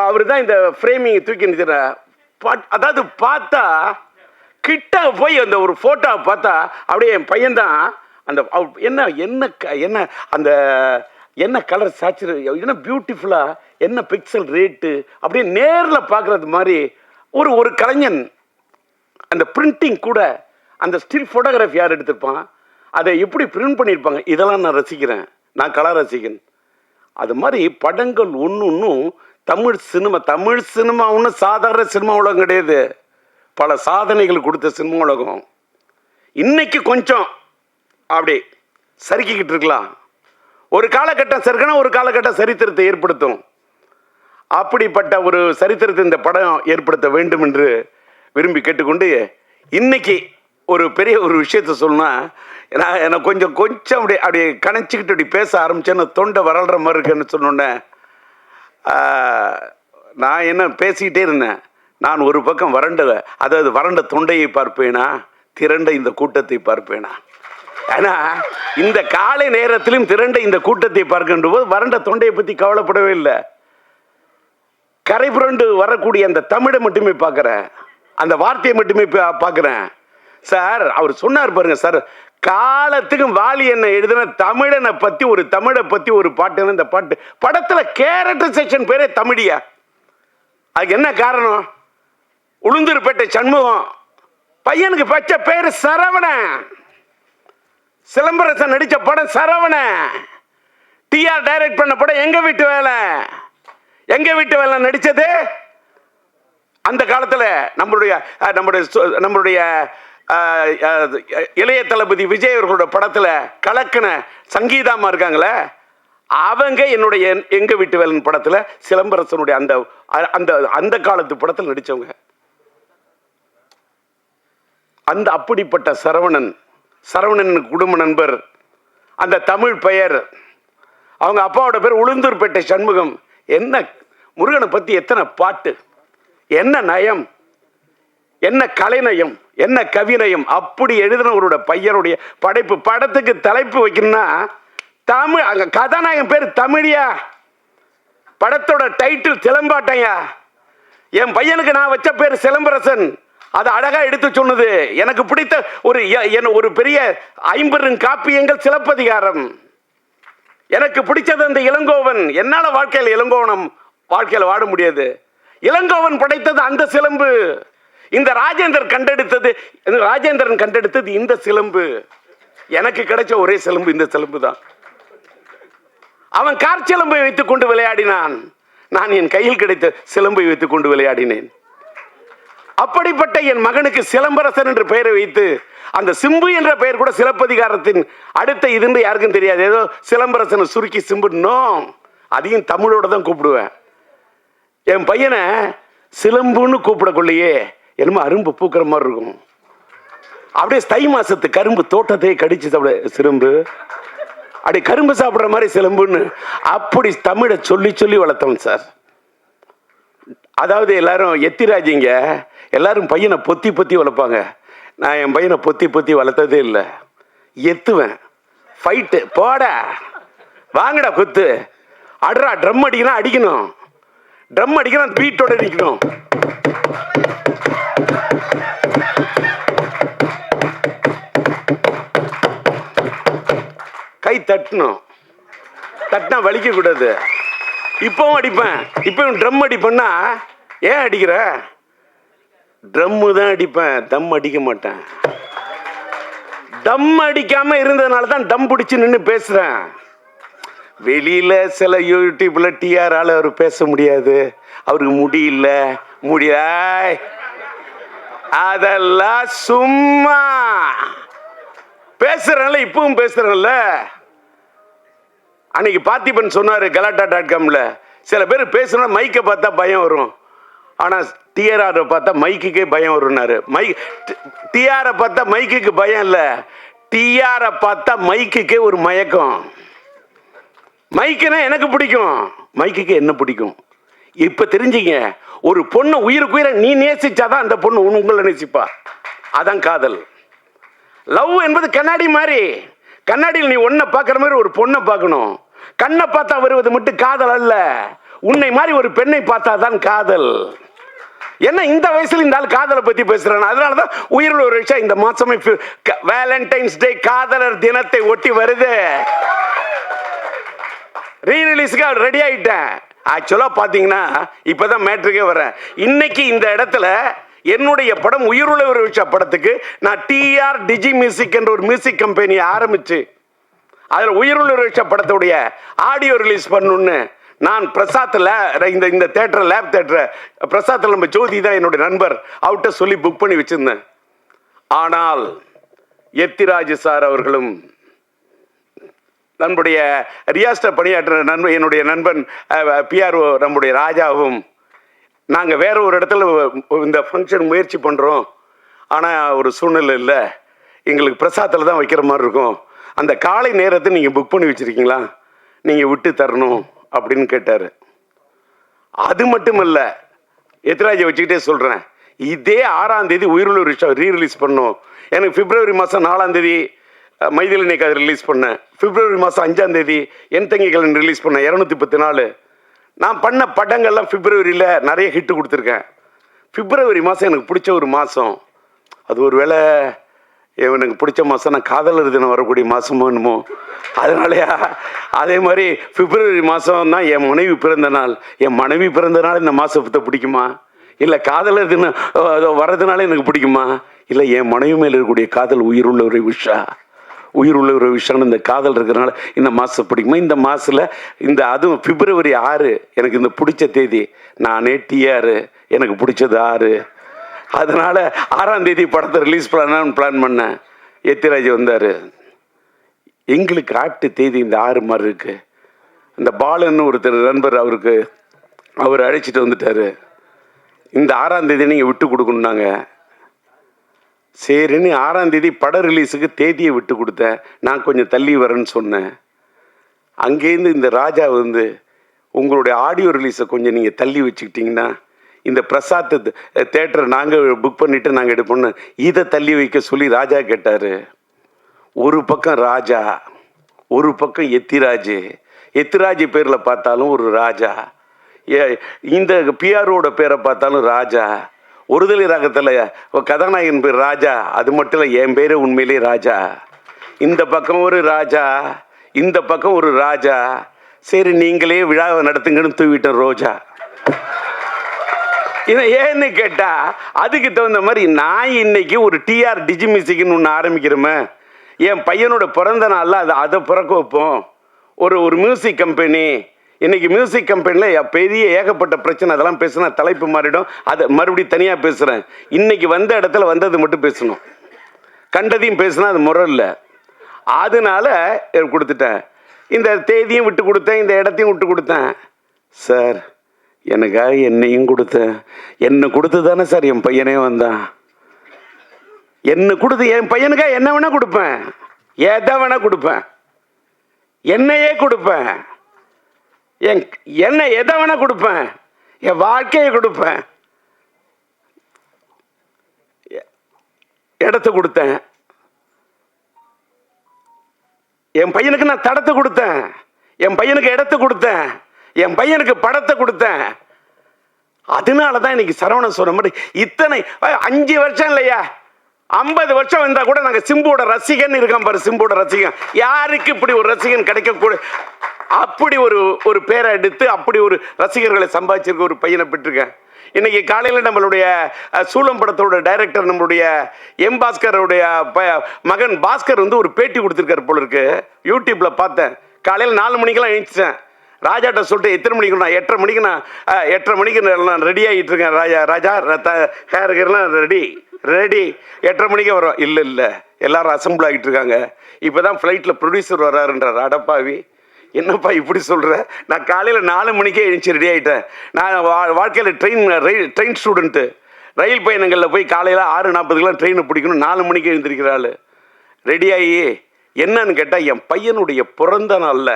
அவரு தான் இந்த ஃப்ரேமிங் தூக்கி நிறுத்தின. அதாவது பார்த்தா கிட்ட போய் அந்த ஒரு போட்டோ பார்த்தா அப்படியே என் பையன் தான் அந்த என்ன என்ன என்ன அந்த என்ன கலர் சாச்சுரே, என்ன பியூட்டிஃபுல்லா, என்ன பிக்சல் ரேட்டு, அப்படியே நேரில் பார்க்கறது மாதிரி ஒரு கலைஞன். அந்த பிரிண்டிங் கூட, அந்த ஸ்டில் ஃபோட்டோகிராஃபி யார் எடுத்திருப்பான், அதை எப்படி பிரிண்ட் பண்ணியிருப்பாங்க, இதெல்லாம் நான் ரசிக்கிறேன். நான் கலா ரசிகன். அது மாதிரி படங்கள் ஒன்றும் தமிழ் சினிமா ஒன்றும் சாதாரண சினிமா உலகம் கிடையாது. பல சாதனைகள் கொடுத்த சினிமா உலகம். இன்னைக்கு கொஞ்சம் அப்படி சறுக்கிக்கிட்டு இருக்கலாம். ஒரு காலகட்டம் சறுக்கணும், ஒரு காலகட்டம் சரித்திரத்தை ஏற்படுத்தும். அப்படிப்பட்ட ஒரு சரித்திரத்தை இந்த படம் ஏற்படுத்த வேண்டும் என்று விரும்பி கேட்டுக்கொண்டு, இன்னைக்கு ஒரு பெரிய ஒரு விஷயத்த சொல்லணும்னா, எனக்கு கொஞ்சம் அப்படியே கணைச்சிக்கிட்டு அப்படி பேச ஆரம்பிச்சேன்னு தொண்டை வரல்ற மாதிரி இருக்குன்னு சொன்னோன்னே, நான் என்ன பேசிக்கிட்டே இருந்தேன். நான் ஒரு பக்கம் வறண்ட தொண்டையை பார்ப்பேனா, திரண்ட இந்த கூட்டத்தை பார்ப்பேனா. ஏன்னா இந்த காலை நேரத்திலும் திரண்ட இந்த கூட்டத்தை பார்க்கின்ற போது வறண்ட தொண்டையை பற்றி கவலைப்படவே இல்லை. கரை புரண்டு வரக்கூடிய அந்த தமிழை மட்டுமே பார்க்குறேன், அந்த வார்த்தையை மட்டுமே பார்க்குறேன். சார் அவர் சொன்னார் பாருங்க சார், காலத்துக்கு வாலி என்ன எழுதின தமிழனை பத்தி ஒரு தமிழை பத்தி ஒரு பாட்டு. இந்த பாட்டு படத்துல கேரக்டர் செக்ஷன் பேரே தமிழியா. அதுக்கு என்ன காரணம்? உளுந்தூர்பேட்டை சண்முகம் பையனுக்கு பச்ச பேரு சரவணன். சிலம்பரசன் நடிச்ச படம் சரவணன். டிஆர் டைரக்ட் பண்ண படம் எங்க வீட்டு வேலை. எங்க வீட்டு வேலை நடிச்சது அந்த காலத்துல நம்மளுடைய இளைய தளபதி விஜய் அவர்களோட படத்துல கலக்கன சங்கீதாமா இருக்காங்களே, அவங்க என்னுடைய எங்க வீட்டு வேலன் படத்துல சிலம்பரசனுடைய அந்த அந்த அந்த காலத்து படத்தில் நடிச்சவங்க. அந்த அப்படிப்பட்ட சரவணன் குடும்ப நண்பர். அந்த தமிழ் பெயர், அவங்க அப்பாவோட பேர் உளுந்தூர்பேட்டை சண்முகம். என்ன முருகனை பத்தி எத்தனை பாட்டு, என்ன நயம், என்ன கலைநயம், என்ன கவிநயம். அப்படி எழுதினவரோட பையனுடைய படைப்பு. படத்துக்கு தலைப்பு வைக்கணும்னா தமிழ், அங்க கதாநாயகன் பேர் தமிழியா, படத்தோட டைட்டில் சிலம்பாட்டையா. என் பையனுக்கு நான் வச்ச பேர் சிலம்பரசன். அது அழகா எடுத்து சொன்னது. எனக்கு பிடித்த ஒரு பெரிய 50 காப்பியங்கள் சிலப்பதிகாரம். எனக்கு பிடிச்சது அந்த இளங்கோவன். என்னால வாழ்க்கையில வாட முடியாது. இளங்கோவன் படைத்தது அந்த சிலம்பு. இந்த ராஜேந்திரன் கண்டெடுத்தது இந்த சிலம்பு. எனக்கு கிடைச்ச ஒரே சிலம்பு இந்த சிலம்பு தான். அவன் காற்சிலம்பை வைத்துக் கொண்டு விளையாடினான். நான் என் கையில் கிடைத்த சிலம்பை வைத்துக் கொண்டு விளையாடினேன். அப்படிப்பட்ட என் மகனுக்கு சிலம்பரசன் என்ற பெயரை வைத்து, அந்த சிம்பு என்ற பெயர் கூட சிலப்பதிகாரத்தின் அடுத்த இதுன்னு யாருக்கும் தெரியாது. ஏதோ சிலம்பரசனை சுருக்கி சிம்புன்னோ, அதையும் தமிழோட தான் கூப்பிடுவேன். என் பையனை சிலம்புன்னு கூப்பிடக்குள்ளேயே என்னமோ அரும்பு பூக்கிற மாதிரி இருக்கும். அப்படியே தை மாசத்து கரும்பு தோட்டத்தையே கடிச்சு சாப்பிட சிலம்பு, அப்படி கரும்பு சாப்பிட்ற மாதிரி சிலம்புன்னு அப்படி தமிழை சொல்லி சொல்லி வளர்த்தவன் சார். அதாவது எல்லாரும் எத்திராஜிங்க, எல்லாரும் பையனை பொத்தி பொத்தி வளர்ப்பாங்க. நான் என் பையனை பொத்தி பொத்தி வளர்த்ததே இல்லை. எத்துவேன், ஃபைட்டு, போட வாங்கடா குத்து, அட்ரா, ட்ரம் அடிக்கணும், அடிக்கணும், ட்ரம் அடிக்கணும், பீட்டோட நிற்கணும். கை தட்டணும், தட்டினா வலிக்க கூடாது. இப்பவும் அடிப்பேன். இப்பவும் ட்ரம் அடிப்பேன்னா, ஏன் அடிக்கிற? ட்ரம்மு தான் அடிப்பேன், தம் அடிக்க மாட்டேன். தம் அடிக்காம இருந்ததுனால தான் டம் பிடிச்சு நின்று பேசுறேன். வெளியில சில யூடியூப்ல டிஆரால அவர் பேச முடியாது, அவருக்கு முடியல, அதெல்லாம் சும்மா பேசுறேன்ல. இப்பவும் பேசுறேன்ல. அன்னைக்கு பார்த்திபன் சொன்னாரு கலாட்டா.comல, சில பேர் பேசுனா மைக்கை பார்த்தா பயம் வரும், ஆனா டிஆர் பார்த்தா மைக்குக்கே பயம் வரும்னாரு. டிஆரை பார்த்தா மைக்குக்கு பயம் இல்ல, டிஆரை பார்த்தா மைக்குக்கே ஒரு மயக்கம். மைக்குனா எனக்கு பிடிக்கும், மைக்குக்கு என்ன பிடிக்கும். இப்ப தெரிஞ்சுங்க, ஒரு பொண்ணு உயிரை நீ நேசிச்சாதான் அந்த பொண்ணு உங்களை நேசிப்பா. அதான் காதல். லவ் என்பது கண்ணாடி மாதிரி. கண்ணாடியில் நீ ஒன்ன பார்க்குற மாதிரி ஒரு பொண்ணை பார்க்கணும். கண்ணை பார்த்தா வருவது மட்டும் காதல் அல்ல, உன்னை மாதிரி ஒரு பெண்ணை பார்த்தா தான் காதல். என்ன இந்த வயசுல இந்த ஆள் காதலை பத்தி பேசுறான். அதனாலதான் உயிரில் ஒரு விஷயம் இந்த மாசமே வேலண்டைன்ஸ் டே, காதலர் தினத்தை ஒட்டி வருது. ரீரிலீஸ்க்கு ரெடி ஆயிட்டேன். ஆக்சுவலா பாத்தீங்கன்னா இப்பதான் மேட்ருக்கே வரேன். இன்னைக்கு இந்த இடத்துல என்னுடைய படம் உயிருள்ள ஒரு விஷயம் படத்துக்கு நான் டிஆர் டிஜி மியூசிக் என்ற ஒரு மியூசிக் கம்பெனியை ஆரம்பிச்சு அதில் உயிருள்ள ஒரு விஷயம் படத்துடைய ஆடியோ ரிலீஸ் பண்ணணும்னு நான் பிரசாத்தில் இந்த தேட்டர் லேப் தேட்டரை பிரசாத்தில் நம்ம ஜோதி தான் என்னுடைய நண்பர், அவர்கிட்ட சொல்லி புக் பண்ணி வச்சிருந்தேன். ஆனால் எத்திராஜ் சார் அவர்களும் நம்முடைய ரியாஸ்டர் பணியாற்ற என்னுடைய நண்பன் பிஆர்ஓ நம்முடைய ராஜாவும் நாங்கள் வேற ஒரு இடத்துல இந்த ஃபங்க்ஷன் முயற்சி பண்ணுறோம், ஆனால் ஒரு சூழ்நிலை இல்லை, எங்களுக்கு பிரசாத்தில் தான் வைக்கிற மாதிரி இருக்கும், அந்த காலை நேரத்தை நீங்கள் புக் பண்ணி வச்சுருக்கீங்களா, நீங்கள் விட்டு தரணும் அப்படின்னு கேட்டார். அது மட்டும் இல்லை, எத்திராஜை வச்சுக்கிட்டே சொல்கிறேன், இதே 6ஆம் தேதி உயிருள்ள விஷயம் ரீரிலீஸ் பண்ணோம். எனக்கு பிப்ரவரி மாதம் 4ஆம் தேதி மைதிலினை கதை ரிலீஸ் பண்ணேன். பிப்ரவரி மாதம் 5ஆம் தேதி என் தங்கிகள் ரிலீஸ் பண்ணேன். 210 நான் பண்ண படங்கள்லாம் பிப்ரவரியில் நிறைய ஹிட்டு கொடுத்துருக்கேன். பிப்ரவரி மாதம் எனக்கு பிடிச்ச ஒரு மாதம். அது ஒரு வேளை எனக்கு பிடிச்ச மாதம் நான் காதலர் தினம் வரக்கூடிய மாதமோ என்னமோ, அதனாலயா அதே மாதிரி பிப்ரவரி மாதம் தான் என் மனைவி பிறந்த நாள். என் மனைவி பிறந்த நாள் இந்த மாதத்தை பிடிக்குமா? இல்லை காதலர் தினம் வர்றதுனால எனக்கு பிடிக்குமா? இல்லை என் மனைவி மேலே இருக்கக்கூடிய காதல் உயிருள்ள ஒரு விஷயம், உயிருள்ள ஒரு விஷயம். இந்த காதல் இருக்கிறனால இந்த மாதம் பிடிக்குமா? இந்த மாதத்தில் இந்த அதுவும் பிப்ரவரி 6 எனக்கு இந்த பிடிச்ச தேதி. நானே டிஆர், எனக்கு பிடிச்சது 6. அதனால 6ஆம் தேதி படத்தை ரிலீஸ் பண்ணலான்னு பிளான் பண்ணேன். எத்திராஜ் வந்தார். எங்களுக்கு ஆப்ட் தேதி இந்த 6 மாதிரி இருக்கு. இந்த பாலன்னு ஒருத்தர் நண்பர், அவர் அழைச்சிட்டு வந்துட்டாரு. இந்த 6ஆம் தேதி நீங்கள் விட்டு கொடுக்கணுன்னாங்க. சரின்னு 6ஆம் தேதி பட ரிலீஸுக்கு தேதியை விட்டு கொடுத்தேன். நான் கொஞ்சம் தள்ளி வரேன்னு சொன்னேன். அங்கேருந்து இந்த ராஜா வந்து உங்களுடைய ஆடியோ ரிலீஸை கொஞ்சம் நீங்கள் தள்ளி வச்சுக்கிட்டிங்கன்னா இந்த பிரசாத் தேட்டரை நாங்கள் புக் பண்ணிவிட்டு நாங்கள் எடுப்போம்னு இதை தள்ளி வைக்க சொல்லி ராஜா கேட்டார். ஒரு பக்கம் ராஜா, ஒரு பக்கம் எத்திராஜ். எத்திராஜ் பேரில் பார்த்தாலும் ஒரு ராஜா, இந்த பிஆரோட பேரை பார்த்தாலும் ராஜா. ஒருதலை ராகத்தில் கதாநாயகன் பேர் ராஜா, அது மட்டும் இல்லை என் பேரே உண்மையிலே ராஜா. இந்த பக்கம் ஒரு ராஜா, இந்த பக்கம் ஒரு ராஜா. சரி நீங்களே விழாவை நடத்துங்கன்னு தூவிட்டேன் ரோஜா. இதை ஏன்னு கேட்டா அதுக்கு தகுந்த மாதிரி நான் இன்னைக்கு ஒரு டிஆர் டிஜி மியூசிக்னு ஒன்று ஆரம்பிக்கிறோமே. என் பையனோட பிறந்த நாளில் அதை பிறக்க வைப்போம். ஒரு மியூசிக் கம்பெனி. இன்னைக்கு மியூசிக் கம்பெனியில் பெரிய ஏகப்பட்ட பிரச்சனை. அதெல்லாம் பேசுனா தலைப்பு மாறிடும். அதை மறுபடியும் தனியாக பேசுகிறேன். இன்னைக்கு வந்த இடத்துல வந்தது மட்டும் பேசணும். கண்டதையும் பேசுனா அது முறை இல்லை. அதனால கொடுத்துட்டேன். இந்த தேதியும் விட்டு கொடுத்தேன், இந்த இடத்தையும் விட்டு கொடுத்தேன். சார் எனக்காக என்னையும் கொடுத்தேன். என்னை கொடுத்து தானே சார் என் பையனே வந்தான். என்னை கொடுத்து என் பையனுக்காக என்ன வேணா கொடுப்பேன், எதை வேணா கொடுப்பேன், என்னையே கொடுப்பேன், என்ன எதை வேணா கொடுப்பேன், என் வாழ்க்கையை கொடுப்பேன். இடத்தை கொடுத்தேன். என் பையனுக்கு நான் தடத்தை கொடுத்தேன், என் பையனுக்கு இடத்தை கொடுத்தேன், என் பையனுக்கு படத்தை கொடுத்தேன். அதனால தான் இன்னைக்கு சரவணன் சொன்ன மாதிரி இத்தனை 5 வருஷம் இல்லையா, 50 வருஷம் வந்தா கூட நாங்கள் சிம்புவோட ரசிகன் இருக்கான் பாரு. சிம்புவோட ரசிகன் யாருக்கு இப்படி ஒரு ரசிகன் கிடைக்கக்கூட, அப்படி ஒரு பேரை எடுத்து அப்படி ஒரு ரசிகர்களை சம்பாதிச்சிருக்க ஒரு பையனை பெற்றிருக்கேன். இன்னைக்கு காலையில் நம்மளுடைய சூலம் படத்தோட டைரக்டர் நம்மளுடைய எம் பாஸ்கருடைய மகன் பாஸ்கர் வந்து ஒரு பேட்டி கொடுத்துருக்காரு போல இருக்கு. யூடியூப்ல பார்த்தேன். காலையில் 4 மணிக்கெல்லாம் எழுந்துச்சேன். ராஜாட்ட சொல்லிட்டு எத்தனை மணிக்கு, நான் 8:30 மணிக்கு, நான் 8:30 மணிக்கு நான் ரெடி ஆகிட்டு இருக்கேன். ராஜா ஹேருக்கெல்லாம் ரெடி 8:30 மணிக்கே வரும். இல்லை எல்லாரும் அசம்பிள் ஆகிட்டு இருக்காங்க. இப்போ தான் ஃப்ளைட்டில் ப்ரொடியூசர் வர்றாருன்றார். அடப்பாவி, என்னப்பா இப்படி சொல்கிற? நான் காலையில் 4 மணிக்கே எழுந்துச்சு ரெடி ஆகிட்டேன். நான் வாழ்க்கையில் ட்ரெயின் ஸ்டூடெண்ட்டு. ரயில் பயணங்களில் போய் காலையில் 6:40க்கெலாம் ட்ரெயினை பிடிக்கணும். 4 மணிக்கு எழுந்திருக்கிறாள். ரெடியாகி என்னன்னு கேட்டால் என் பையனுடைய பிறந்த நாளில்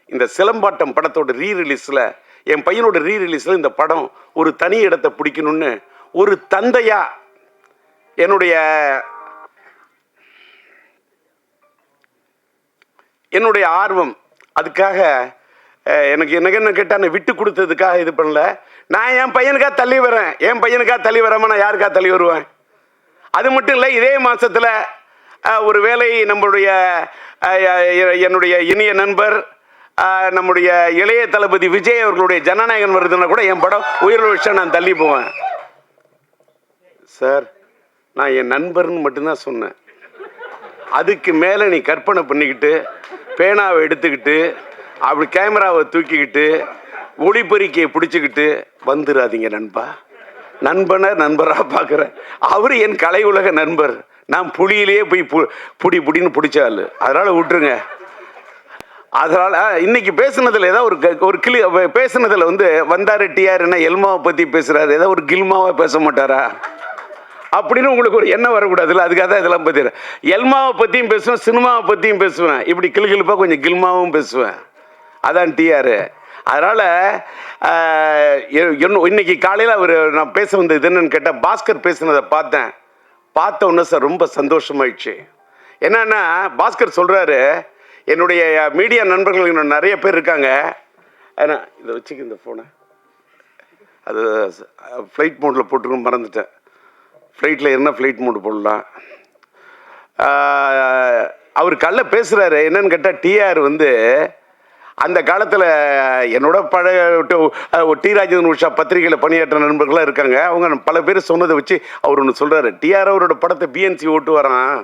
இந்த சிலம்பாட்டம் படத்தோட ரீரிலீஸில், என் பையனோட ரீரிலீஸில் இந்த படம் ஒரு தனி இடத்தை பிடிக்கணும்னு ஒரு தந்தையா என்னுடைய ஆர்வம். அதுக்காக எனக்கு என்ன கேட்டால் விட்டு கொடுத்ததுக்காக இது பண்ணல. நான் என் பையனுக்காக தள்ளி வரேன். என் பையனுக்காக தள்ளி வராமல் நான் யாருக்காக தள்ளி வருவேன்? அது மட்டும் இல்லை, இதே மாதத்தில் ஒரு வேளை நம்மளுடைய என்னுடைய இனிய நண்பர் நம்முடைய இளைய தளபதி விஜய் அவர்களுடைய ஜனநாயகன் வருதுன்னா கூட என் படம் உயிர் விஷயம் நான் தள்ளி போவேன். சார் நான் என் நண்பர்னு மட்டும்தான் சொன்னேன். அதுக்கு மேலே நீ கற்பனை பண்ணிக்கிட்டு பேனாவை எடுத்துக்கிட்டு அப்படி கேமராவை தூக்கிக்கிட்டு ஒளிப்பெருக்கியை பிடிச்சிக்கிட்டு வந்துடாதீங்க நண்பா. நண்பராக பார்க்குறேன். அவர் என் கலை உலக நண்பர். நான் புலியிலேயே போய் புடின்னு பிடிச்சாள். அதனால் விட்டுருங்க. அதனால் இன்னைக்கு பேசுனதில் ஏதாவது ஒரு பேசுனதில் வந்து வந்தாரு டிஆர்னா எல்மாவை பற்றி பேசுகிறாரு, ஏதாவது ஒரு கில்மாவை பேச மாட்டாரா அப்படின்னு உங்களுக்கு ஒரு எண்ணம் வரக்கூடாதுல்ல. அதுக்காக தான் இதெல்லாம் பற்றி எல்மாவை பற்றியும் பேசுவேன், சினிமாவை பற்றியும் பேசுவேன், இப்படி கிளுகிழுப்பாக கொஞ்சம் கில்மாவும் பேசுவேன். அதான் டிஆர். அதனால் இன்னைக்கு காலையில் நான் பேச வந்தது என்னன்னு கேட்டால், பாஸ்கர் பேசுனதை பார்த்த உடனே சார் ரொம்ப சந்தோஷமாயிடுச்சு. என்னன்னா பாஸ்கர் சொல்கிறாரு, என்னுடைய மீடியா நண்பர்கள் இன்னும் நிறைய பேர் இருக்காங்க. ஏன்னா இதை வச்சுக்க இந்த ஃபோனை அது ஃப்ளைட் மோடில் போட்டுருக்கணும், மறந்துட்டேன். ஃப்ளைட்டில் என்ன ஃப்ளைட் மோடு போடலாம். அவர் கல்ல பேசுகிறாரு. என்னன்னு கேட்டால் டிஆர் வந்து அந்த காலத்தில் என்னோட பழைய டி ராஜேந்திரன் உஷா பத்திரிகையில் பணியாற்ற நண்பர்களாக இருக்காங்க. அவங்க பல பேர் சொன்னதை வச்சு அவர் ஒன்று சொல்கிறாரு. டிஆர் அவரோட படத்தை பிஎன்சி ஓட்டு வரான்.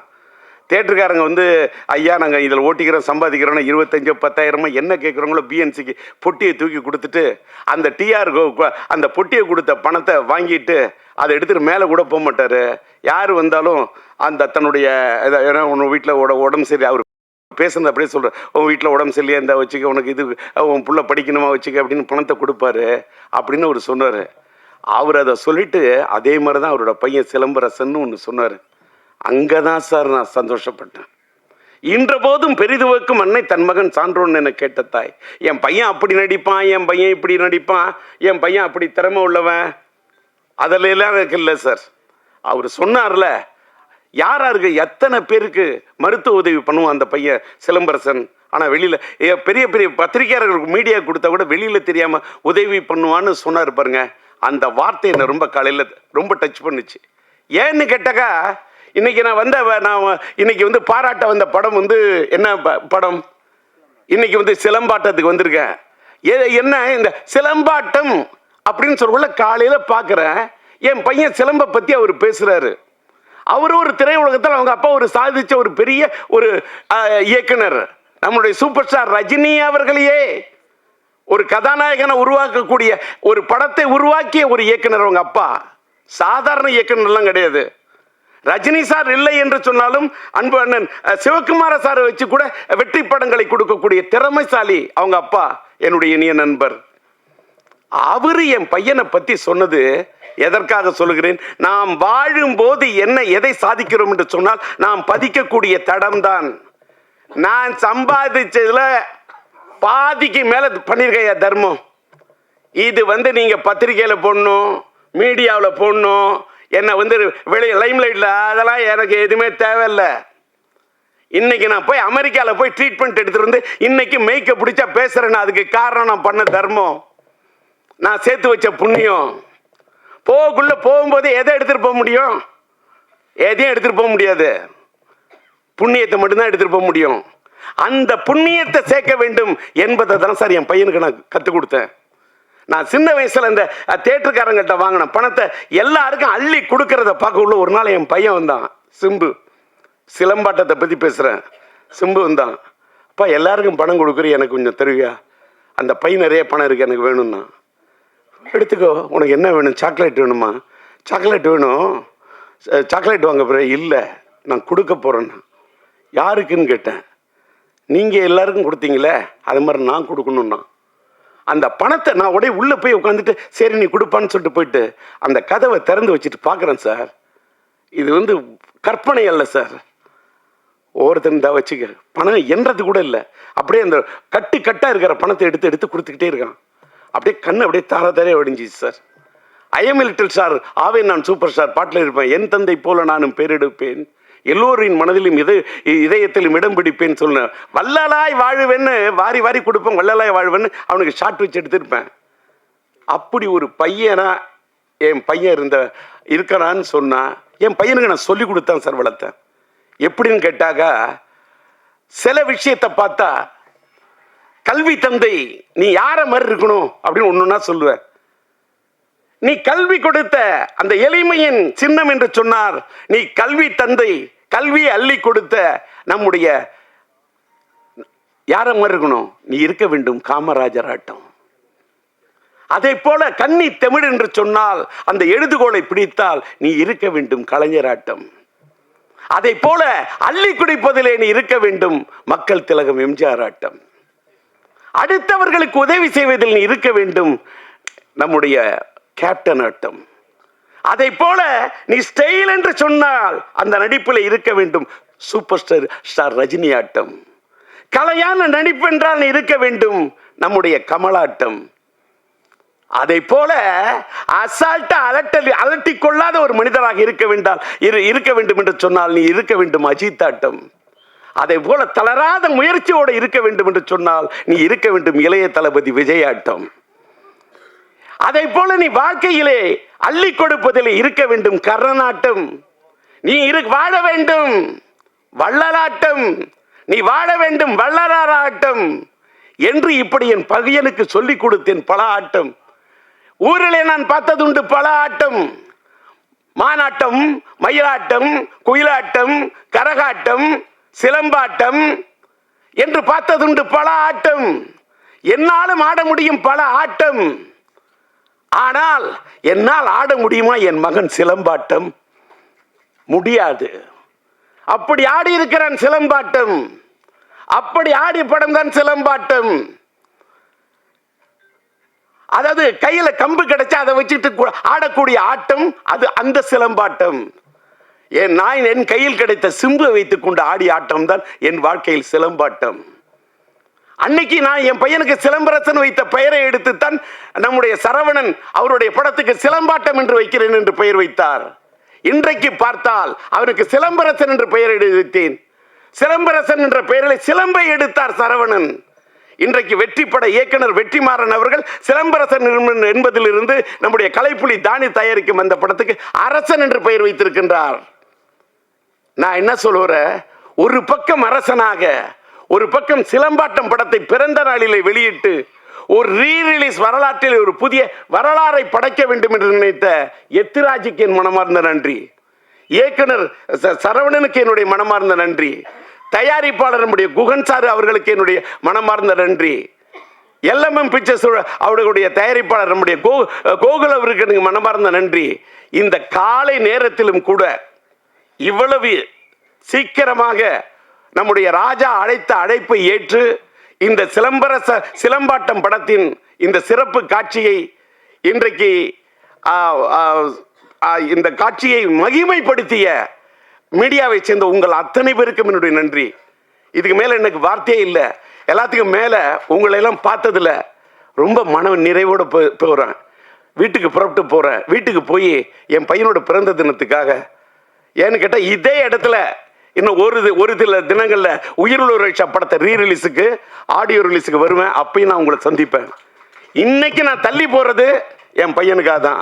தேட்டருக்காரங்க வந்து ஐயா நாங்கள் இதில் ஓட்டிக்கிறோம் சம்பாதிக்கிறோன்னா 25 10,000 என்ன கேட்குறவங்களோ பிஎன்சிக்கு பொட்டியை தூக்கி கொடுத்துட்டு அந்த டிஆர் அந்த பொட்டியை கொடுத்த பணத்தை வாங்கிட்டு அதை எடுத்துகிட்டு மேலே கூட போக மாட்டார். யார் வந்தாலும் அந்த தன்னுடைய ஏன்னா உன் வீட்டில் உடம்பு சரி அவர் பேசுனது அப்படியே சொல்கிறேன். உன் வீட்டில் உடம்பு சரியா இருந்தால் வச்சுக்க, உனக்கு இது உன் புள்ள படிக்கணுமா வச்சுக்க அப்படின்னு பணத்தை கொடுப்பாரு அப்படின்னு அவர் சொன்னார். அவர் அதை சொல்லிட்டு அதே மாதிரி தான் அவரோட பையன் சிலம்பரசன் ஒன்று சொன்னார். அங்கே தான் சார் நான் சந்தோஷப்பட்டேன். இன்ற போதும் பெரிதுவக்கும் அன்னை தன் மகன் சான்றோன்னு என கேட்ட தாய். என் பையன் அப்படி நடிப்பான், என் பையன் இப்படி நடிப்பான், என் பையன் அப்படி திறமை உள்ளவன், அதில் எல்லாம் எனக்கு இல்லை சார். அவர் சொன்னார்ல, யாராருக்கு எத்தனை பேருக்கு மருத்துவ உதவி பண்ணுவான் அந்த பையன் சிலம்பரசன். ஆனால் வெளியில் பெரிய பெரிய பத்திரிகையாளர்களுக்கு மீடியா கொடுத்தா கூட வெளியில் தெரியாமல் உதவி பண்ணுவான்னு சொன்னார் பாருங்க. அந்த வார்த்தை என்னை ரொம்ப காலையில் ரொம்ப டச் பண்ணுச்சு. ஏன்னு கேட்டாக்கா, இன்னைக்கு நான் இன்னைக்கு வந்து பாராட்ட வந்த படம் வந்து என்ன படம், இன்னைக்கு வந்து சிலம்பாட்டத்துக்கு வந்திருக்கேன். என்ன இந்த சிலம்பாட்டம் அப்படின்னு சொல்லக்குள்ள காலையில் பார்க்குறேன் என் பையன் சிலம்பை பற்றி அவர் பேசுகிறாரு. அவர் ஒரு திரையுலகத்தில் அவங்க அப்பா ஒரு சாதிச்ச ஒரு பெரிய ஒரு இயக்குனர், நம்மளுடைய சூப்பர் ஸ்டார் ரஜினி அவர்களையே ஒரு கதாநாயகனை உருவாக்கக்கூடிய ஒரு படத்தை உருவாக்கிய ஒரு இயக்குனர் அவங்க அப்பா. சாதாரண இயக்குனர்லாம் கிடையாது. ரஜினி சார் இல்லை என்று சொன்னாலும் அன்பு அண்ணன் சிவகுமார சாரை வச்சு கூட வெற்றி படங்களை கொடுக்கக்கூடிய திறமைசாலி அவங்க அப்பா, என்னுடைய இனிய நண்பர். அவரு என் பையனை பத்தி சொன்னது எதற்காக சொல்லுகிறேன், நாம் வாழும் போது எதை சாதிக்கிறோம் என்று சொன்னால் நாம் பதிக்கக்கூடிய தடம் தான். நான் சம்பாதிச்சதுல பாதிக்கு மேல பண்ணிருக்கையா தர்மம். இது வந்து நீங்க பத்திரிகையில போடணும், மீடியாவில் போடணும், என்ன வந்து வெளியே லைம்லைட்ல, அதெல்லாம் எனக்கு எதுவுமே தேவையில்லை. இன்னைக்கு நான் போய் அமெரிக்காவில் போய் ட்ரீட்மெண்ட் எடுத்துட்டு வந்து இன்னைக்கு மேய்க்க பிடிச்சா பேசுறேன்னா அதுக்கு காரணம் நான் பண்ண தர்மம், நான் சேர்த்து வச்ச புண்ணியம். போகும்போது எதை எடுத்துட்டு போக முடியும்? எதையும் எடுத்துட்டு போக முடியாது. புண்ணியத்தை மட்டும்தான் எடுத்துட்டு போக முடியும். அந்த புண்ணியத்தை சேர்க்க வேண்டும் என்பதை தான் சார் என் பையனுக்கு நான் கற்றுக் கொடுத்தேன். நான் சின்ன வயசுல இந்த தேட்டருக்காரங்கிட்ட வாங்கின பணத்தை எல்லாருக்கும் அள்ளி கொடுக்கறத பார்க்க உள்ள ஒரு நாள் என் பையன் வந்தான், சிம்பு. சிலம்பாட்டத்தை பற்றி பேசுகிறேன். சிம்பு வந்தான். அப்பா எல்லாருக்கும் பணம் கொடுக்குற எனக்கு கொஞ்சம் தருவியா? அந்த பையன் நிறைய பணம் இருக்கு, எனக்கு வேணும்னா. எடுத்துக்கோ, உனக்கு என்ன வேணும்? சாக்லேட் வேணுமா? சாக்லேட் வேணும். சாக்லேட் வாங்க போகிற? இல்லை, நான் கொடுக்க போகிறேன்னா. யாருக்குன்னு கேட்டேன். நீங்கள் எல்லாருக்கும் கொடுத்தீங்களே, அது மாதிரி நான் கொடுக்கணும்னா. அந்த பணத்தை நான் உடனே உள்ளே போய் உட்காந்துட்டு சரி நீ கொடுப்பான்னு சொல்லிட்டு போயிட்டு அந்த கதவை திறந்து வச்சுட்டு பார்க்குறேன் சார். இது வந்து கற்பனை அல்ல சார். ஒவ்வொருத்தரும் தான் வச்சுக்க பணம் என்றது கூட இல்லை. அப்படியே அந்த கட்டாக இருக்கிற பணத்தை எடுத்து கொடுத்துக்கிட்டே இருக்கான். அப்படியே கண்ணு அப்படியே தாரே ஒடிஞ்சிச்சு சார். ஐஎம் லிட்டில் ஸ்டார், ஆவே நான் சூப்பர் ஸ்டார் பாட்டில் இருப்பேன். என் தந்தை போல நானும் பேரெடுப்பேன், எல்லோரின் மனதிலும் இதயத்திலும் இடம் பிடிப்பேன்னு சொன்ன வள்ளலாய் வாழ்வேன்னு வாரி வாரி கொடுப்பேன். வள்ளலாய் வாழ்வேன்னு அவனுக்கு ஷார்ட் வச்சு எடுத்திருப்பேன். அப்படி ஒரு பையனா என் பையன் இருக்கிறான்னு சொன்னா என் பையனுக்கு நான் சொல்லி கொடுத்தேன் சார், வளர்த்தேன். எப்படின்னு கேட்டாக்கா, சில விஷயத்தை பார்த்தா கல்வி தந்தை நீ யார மாதிரி இருக்கணும் அப்படின்னு ஒண்ணுன்னா சொல்லுவேன். நீ கல்வி கொடுத்த அந்த எளிமையின் சின்னம் என்று சொன்னார். நீ கல்வி தந்தை, கல்வி அள்ளி கொடுத்த நம்முடைய யார மாதிரி இருக்கணும்? நீ இருக்க வேண்டும் காமராஜர் ஆட்டம். அதே போல கன்னி தமிழ் என்று சொன்னால் அந்த எழுதுகோலை பிடித்தால் நீ இருக்க வேண்டும் கலைஞர் ஆட்டம். அதை போல அள்ளி குடிப்பதிலே நீ இருக்க வேண்டும் மக்கள் திலகம் எம்ஜிஆர் ஆட்டம். அடுத்தவர்களுக்கு உதவி செய்வதில் நீ இருக்க வேண்டும் நம்முடைய கேப்டன் ஆட்டம். அதை போல நீ ஸ்டைல் என்று சொன்னால் அந்த நடிப்பில் இருக்க வேண்டும் சூப்பர் ஸ்டார் ரஜினி ஆட்டம். கலையான நடிப்பு என்றால் நீ இருக்க வேண்டும் நம்முடைய கமலாட்டம். அதை போல அசால்ட்டா அலட்டி கொள்ளாத ஒரு மனிதராக இருக்க வேண்டும் என்று சொன்னால் நீ இருக்க வேண்டும் அஜித் ஆட்டம். அதை போல தளராத முயற்சியோடு இருக்க வேண்டும் என்று சொன்னால் நீ இருக்க வேண்டும் இளைய தளபதி விஜய் ஆட்டம். அதை போல நீ வாழ்க்கையிலே அள்ளி கொடுப்பதில் இருக்க வேண்டும் கர்ணனாட்டம். நீ வாழ வேண்டும் வள்ளலாட்டம், நீ வாழ வேண்டும் வள்ளலாராட்டம் என்று இப்படி என் பகையனுக்கு சொல்லிக் கொடுத்தேன். பல ஆட்டம் ஊரிலே நான் பார்த்ததுண்டு, பல ஆட்டம், மானாட்டம், மயிலாட்டம், குயிலாட்டம், கரகாட்டம், சிலம்பாட்டம் என்று பார்த்ததுண்டு, பல ஆட்டம். என்னாலும் ஆட முடியும் பல ஆட்டம். ஆனால் என்னால் ஆட முடியுமா என் மகன் சிலம்பாட்டம்? முடியாது. அப்படி ஆடி இருக்கிறான் சிலம்பாட்டம். அப்படி ஆடி படம் தான் சிலம்பாட்டம். அதாவது கையில கம்பு கிடைச்சா அதை வச்சுட்டு ஆடக்கூடிய ஆட்டம், அது அந்த சிலம்பாட்டம். நான் என் கையில் கிடைத்த சிம்பு வைத்துக் கொண்டு ஆடிய ஆட்டம் தான் என் வாழ்க்கையில் சிலம்பாட்டம். அன்னைக்கு நான் என் பையனுக்கு சிலம்பரசன் வைத்த பெயரை எடுத்துத்தான் நம்முடைய சரவணன் அவருடைய படத்துக்கு சிலம்பாட்டம் என்று வைக்கிறேன் என்று பெயர் வைத்தார். இன்றைக்கு பார்த்தால் அவருக்கு சிலம்பரசன் என்று பெயர் எடுத்தேன். சிலம்பரசன் என்ற பெயரில் சிலம்பை எடுத்தார் சரவணன். இன்றைக்கு வெற்றிப்பட இயக்குனர் வெற்றிமாறன் அவர்கள் சிலம்பரசன் என்பதிலிருந்து நம்முடைய கலைப்புலி தானி தயாரிக்கும் அந்த படத்துக்கு அரசன் என்று பெயர் வைத்திருக்கின்றார். நான் என்ன சொல்லுறேன், ஒரு பக்கம் அரசனாக, ஒரு பக்கம் சிலம்பாட்டம் படத்தை பிறந்த நாளிலே வெளியிட்டு ஒரு ரீரிலீஸ் வரலாற்றில் ஒரு புதிய வரலாறை படைக்க வேண்டும் என்று நினைத்த எத்திராஜுக்கு என் மனமார்ந்த நன்றி. இயக்குனர் சரவணனுக்கு என்னுடைய மனமார்ந்த நன்றி. தயாரிப்பாளர் நம்முடைய குகன் சார் அவர்களுக்கு என்னுடைய மனமார்ந்த நன்றி. எல்எம்எம் பிக்சர்ஸ் அவர்களுடைய தயாரிப்பாளர் நம்முடைய கோகுல் அவருக்கு எனக்கு மனமார்ந்த நன்றி. இந்த காலை நேரத்திலும் கூட இவ்வளவு சீக்கிரமாக நம்முடைய ராஜா அழைத்த அழைப்பை ஏற்று இந்த சிலம்பாட்டம் படத்தின் இந்த சிறப்பு காட்சியை இன்றைக்கு இந்த காட்சியை மகிமைப்படுத்திய மீடியாவை சேர்ந்த உங்கள் அத்தனை பேருக்கும் என்னுடைய நன்றி. இதுக்கு மேல எனக்கு வார்த்தையே இல்லை. எல்லாத்துக்கும் மேல உங்களை எல்லாம் பார்த்ததுல ரொம்ப மன நிறைவோட போறேன். வீட்டுக்கு புறப்பட்டு போறேன். வீட்டுக்கு போய் என் பையனோட பிறந்த தினத்துக்காக, ஏன்னு கேட்டா இதே இடத்துல இன்னும் ஒரு சில தினங்கள்ல உயிருள்ள படத்தை ரீரிலீஸுக்கு ஆடியோ ரிலீஸுக்கு வருவேன். அப்பயும் நான் உங்களை சந்திப்பேன். இன்னைக்கு நான் தள்ளி போறது என் பையனுக்காக தான்.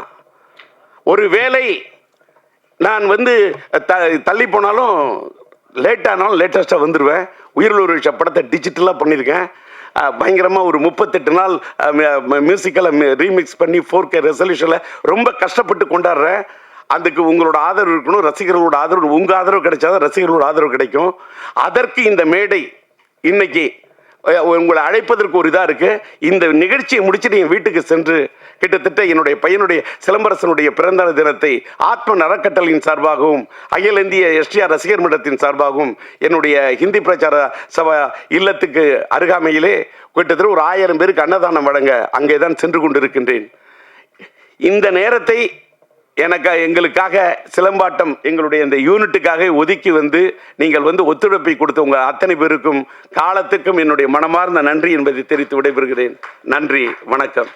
ஒரு வேளை நான் தள்ளி போனாலும் லேட் ஆனாலும் லேட்டஸ்டாக வந்துடுவேன். உயிருள்ள படத்தை டிஜிட்டலாக பண்ணியிருக்கேன். பயங்கரமாக ஒரு 38 நாள் மியூசிக்கலை ரீமிக்ஸ் பண்ணி 4K ரெசல்யூஷனில் ரொம்ப கஷ்டப்பட்டு கொண்டாடுறேன். அதுக்கு உங்களோட ஆதரவு இருக்கணும். ரசிகர்களோட ஆதரவு, உங்கள் ஆதரவு கிடைச்சாதான் ரசிகர்களோட ஆதரவு கிடைக்கும். அதற்கு இந்த மேடை இன்னைக்கு உங்களை அழைப்பதற்கு ஒரு இதாக இருக்கு. இந்த நிகழ்ச்சியை முடிச்சுட்டு என் வீட்டுக்கு சென்று கிட்டத்தட்ட என்னுடைய பையனுடைய சிலம்பரசனுடைய பிறந்த தினத்தை ஆத்ம அறக்கட்டளையின் சார்பாகவும் அகில இந்திய எஸ்டிஆர் ரசிகர் மன்றத்தின் சார்பாகவும் என்னுடைய ஹிந்தி பிரச்சார சபா இல்லத்துக்கு அருகாமையிலே கிட்டத்தட்ட ஒரு 1000 பேருக்கு அன்னதானம் வழங்க அங்கே தான் சென்று கொண்டிருக்கின்றேன். இந்த நேரத்தை எங்களுக்காக சிலம்பாட்டம் எங்களுடைய இந்த யூனிட்டுக்காக ஒதுக்கி நீங்கள் ஒத்துழைப்பை கொடுத்த உங்கள் அத்தனை பேருக்கும் காலத்துக்கும் என்னுடைய மனமார்ந்த நன்றி என்பதை தெரிவித்து விடைபெறுகிறேன். நன்றி, வணக்கம்.